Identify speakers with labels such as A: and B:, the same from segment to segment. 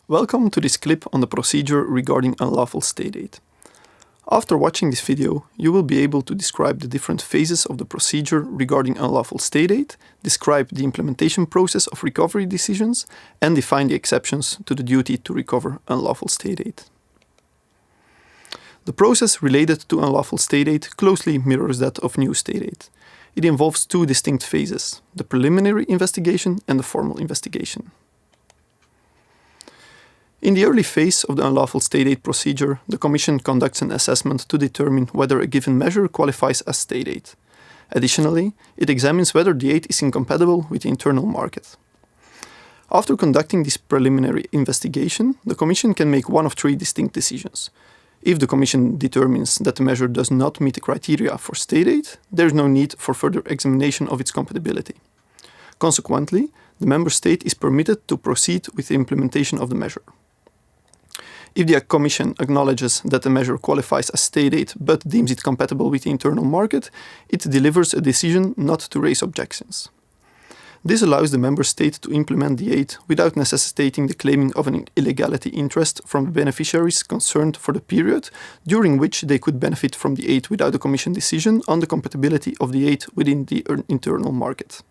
A: Welcome to this clip on the procedure regarding unlawful state aid. After watching this video, you will be able to describe the different phases of the procedure regarding unlawful state aid, describe the implementation process of recovery decisions, and define the exceptions to the duty to recover unlawful state aid. The process related to unlawful state aid closely mirrors that of new state aid. It involves two distinct phases, the preliminary investigation and the formal investigation. In the early phase of the unlawful state aid procedure, the Commission conducts an assessment to determine whether a given measure qualifies as state aid. Additionally, it examines whether the aid is incompatible with the internal market. After conducting this preliminary investigation, the Commission can make one of three distinct decisions. If the Commission determines that the measure does not meet the criteria for state aid, there is no need for further examination of its compatibility. Consequently, the Member State is permitted to proceed with the implementation of the measure. If the Commission acknowledges that the measure qualifies as state aid but deems it compatible with the internal market, it delivers a decision not to raise objections. This allows the Member State to implement the aid without necessitating the claiming of an illegality interest from the beneficiaries concerned for the period during which they could benefit from the aid without a Commission decision on the compatibility of the aid within the internal market.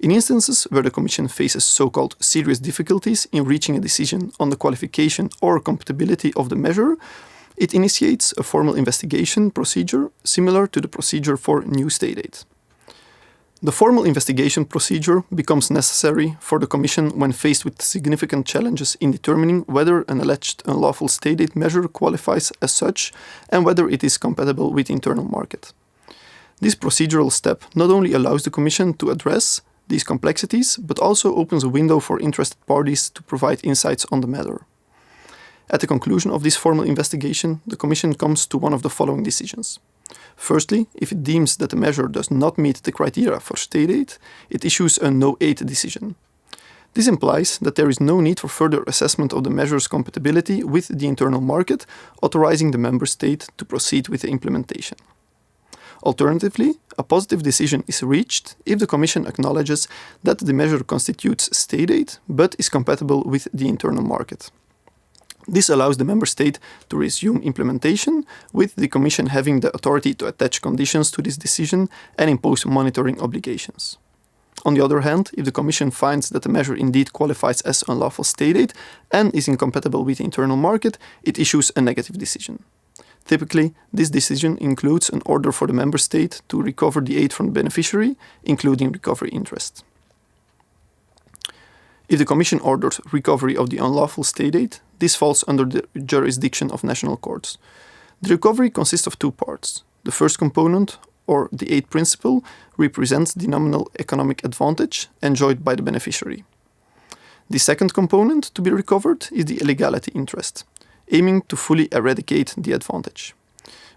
A: In instances where the Commission faces so-called serious difficulties in reaching a decision on the qualification or compatibility of the measure, it initiates a formal investigation procedure similar to the procedure for new state aid. The formal investigation procedure becomes necessary for the Commission when faced with significant challenges in determining whether an alleged unlawful state aid measure qualifies as such and whether it is compatible with the internal market. This procedural step not only allows the Commission to address these complexities, but also opens a window for interested parties to provide insights on the matter. At the conclusion of this formal investigation, the Commission comes to one of the following decisions. Firstly, if it deems that the measure does not meet the criteria for state aid, it issues a no-aid decision. This implies that there is no need for further assessment of the measure's compatibility with the internal market, authorizing the Member State to proceed with the implementation. Alternatively, a positive decision is reached if the Commission acknowledges that the measure constitutes state aid but is compatible with the internal market. This allows the Member State to resume implementation, with the Commission having the authority to attach conditions to this decision and impose monitoring obligations. On the other hand, if the Commission finds that the measure indeed qualifies as unlawful state aid and is incompatible with the internal market, it issues a negative decision. Typically, this decision includes an order for the Member State to recover the aid from the beneficiary, including recovery interest. If the Commission orders recovery of the unlawful state aid, this falls under the jurisdiction of national courts. The recovery consists of two parts. The first component, or the aid principle, represents the nominal economic advantage enjoyed by the beneficiary. The second component to be recovered is the illegality interest, aiming to fully eradicate the advantage.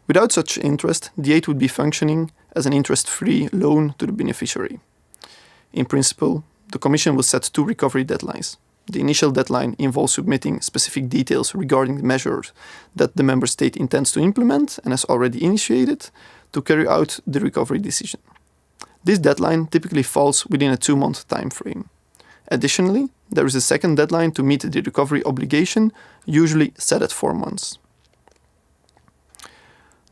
A: Without such interest, the aid would be functioning as an interest-free loan to the beneficiary. In principle, the Commission will set two recovery deadlines. The initial deadline involves submitting specific details regarding the measures that the Member State intends to implement and has already initiated to carry out the recovery decision. This deadline typically falls within a 2-month time frame. Additionally, there is a second deadline to meet the recovery obligation, usually set at 4 months.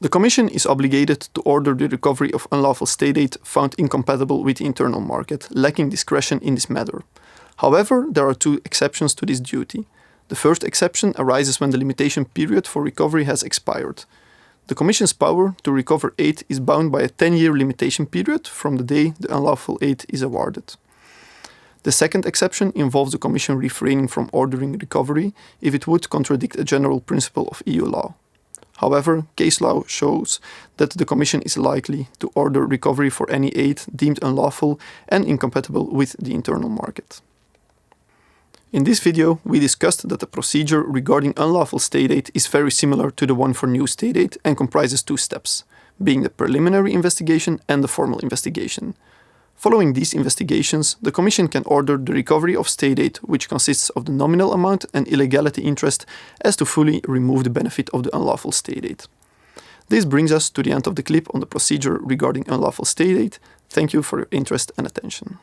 A: The Commission is obligated to order the recovery of unlawful state aid found incompatible with the internal market, lacking discretion in this matter. However, there are two exceptions to this duty. The first exception arises when the limitation period for recovery has expired. The Commission's power to recover aid is bound by a 10-year limitation period from the day the unlawful aid is awarded. The second exception involves the Commission refraining from ordering recovery if it would contradict a general principle of EU law. However, case law shows that the Commission is likely to order recovery for any aid deemed unlawful and incompatible with the internal market. In this video, we discussed that the procedure regarding unlawful state aid is very similar to the one for new state aid and comprises two steps, being the preliminary investigation and the formal investigation. Following these investigations, the Commission can order the recovery of state aid, which consists of the nominal amount and illegality interest, as to fully remove the benefit of the unlawful state aid. This brings us to the end of the clip on the procedure regarding unlawful state aid. Thank you for your interest and attention.